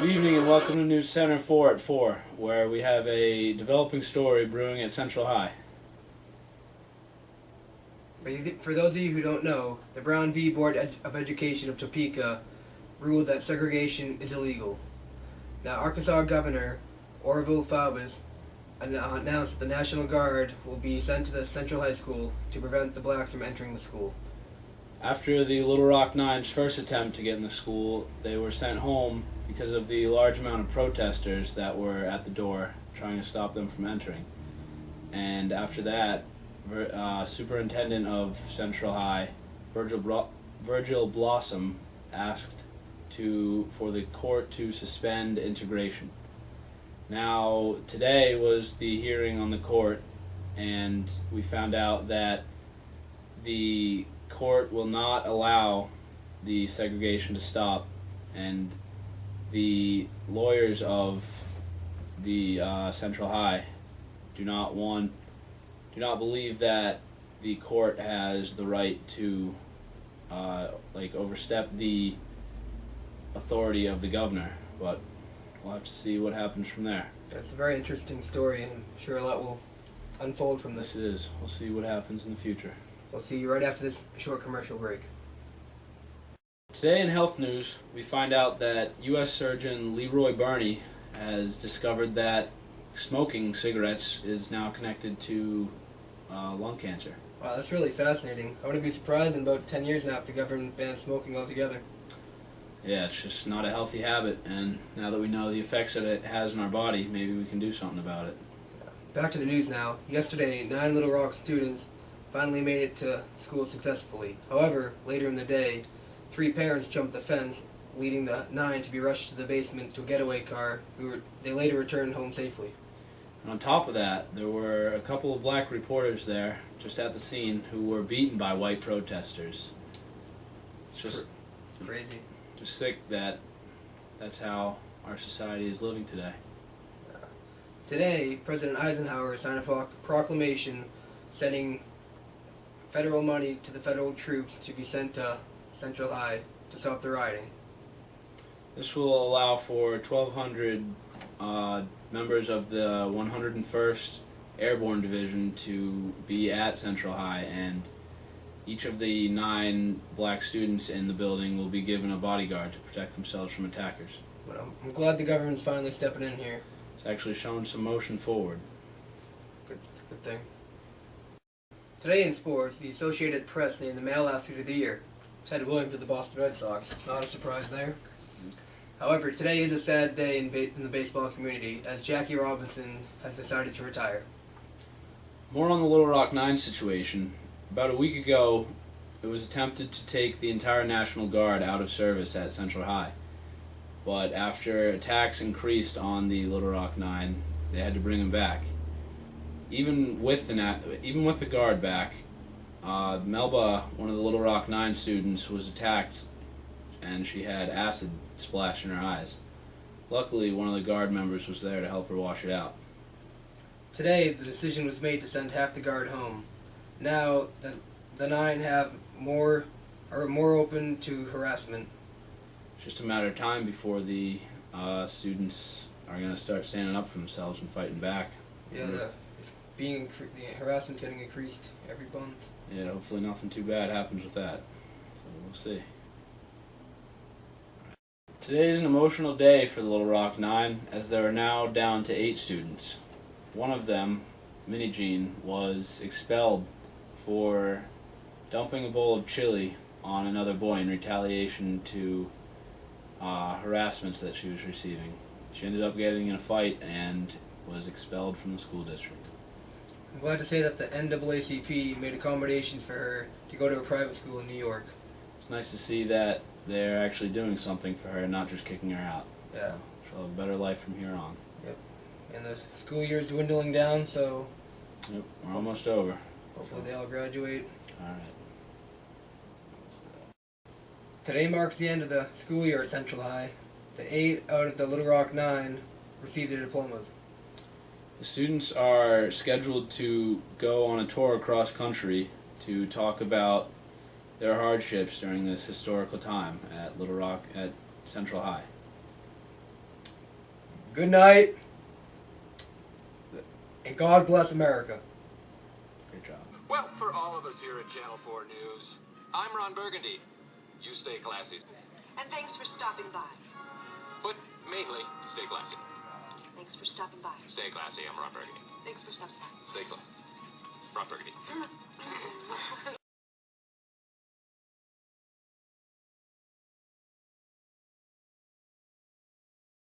Good evening and welcome to News Center 4 at 4, where we have a developing story brewing at Central High. For those of you who don't know, the Brown v. Board of Education of Topeka ruled that segregation is illegal. Now, Arkansas Governor Orville Faubus announced the National Guard will be sent to the Central High School to prevent the blacks from entering the school. After the Little Rock Nine's first attempt to get in the school, they were sent home because of the large amount of protesters that were at the door trying to stop them from entering. And after that, Superintendent of Central High, Virgil Blossom, asked for the court to suspend integration. Now, today was the hearing on the court, and we found out that the court will not allow the segregation to stop, and the lawyers of the Central High do not believe that the court has the right to overstep the authority of the governor, but we'll have to see what happens from there. It's a very interesting story, and I'm sure a lot will unfold from this. Yes, it is. We'll see what happens in the future. We'll see you right after this short commercial break. Today in health news, we find out that U.S. Surgeon Leroy Burney has discovered that smoking cigarettes is now connected to lung cancer. Wow, that's really fascinating. I wouldn't be surprised in about 10 years now if the government bans smoking altogether. Yeah, it's just not a healthy habit, and now that we know the effects that it has on our body, maybe we can do something about it. Back to the news now. Yesterday, 9 Little Rock students finally made it to school successfully. However, later in the day, 3 parents jumped the fence, leading the 9 to be rushed to the basement to a getaway car. They later returned home safely. And on top of that, there were a couple of black reporters there, just at the scene, who were beaten by white protesters. It's just crazy. Just sick that that's how our society is living today. Today, President Eisenhower signed a proclamation sending federal money to the federal troops to be sent to Central High to stop the rioting. This will allow for 1,200 members of the 101st Airborne Division to be at Central High, and each of the 9 black students in the building will be given a bodyguard to protect themselves from attackers. But I'm glad the government's finally stepping in here. It's actually shown some motion forward. Good thing. Today in sports, the Associated Press named the male athlete of the year Ted Williams of the Boston Red Sox. Not a surprise there. However, today is a sad day in the baseball community, as Jackie Robinson has decided to retire. More on the Little Rock Nine situation. About a week ago, it was attempted to take the entire National Guard out of service at Central High. But after attacks increased on the Little Rock Nine, they had to bring them back. Even with the guard back, Melba, one of the Little Rock Nine students, was attacked, and she had acid splashed in her eyes. Luckily, one of the guard members was there to help her wash it out. Today, the decision was made to send half the guard home. Now, the 9 are more open to harassment. It's just a matter of time before the students are going to start standing up for themselves and fighting back. Yeah, the harassment getting increased every month. Yeah, hopefully nothing too bad happens with that. So we'll see. Today is an emotional day for the Little Rock Nine, as they are now down to 8 students. One of them, Minnie Jean, was expelled for dumping a bowl of chili on another boy in retaliation to harassments that she was receiving. She ended up getting in a fight and was expelled from the school district. I'm glad to say that the NAACP made accommodations for her to go to a private school in New York. It's nice to see that they're actually doing something for her and not just kicking her out. Yeah. She'll have a better life from here on. Yep. And the school year is dwindling down, so... Yep, we're almost over. Hopefully they all graduate. Alright. Today marks the end of the school year at Central High. The 8 out of the Little Rock 9 received their diplomas. The students are scheduled to go on a tour across country to talk about their hardships during this historical time at Central High. Good night. And God bless America. Great job. Well, for all of us here at Channel 4 News, I'm Ron Burgundy. You stay classy. And thanks for stopping by. But mainly, stay classy. Thanks for stopping by. Stay classy, I'm Ron Burgundy. Thanks for stopping by. Stay classy. Ron Burgundy.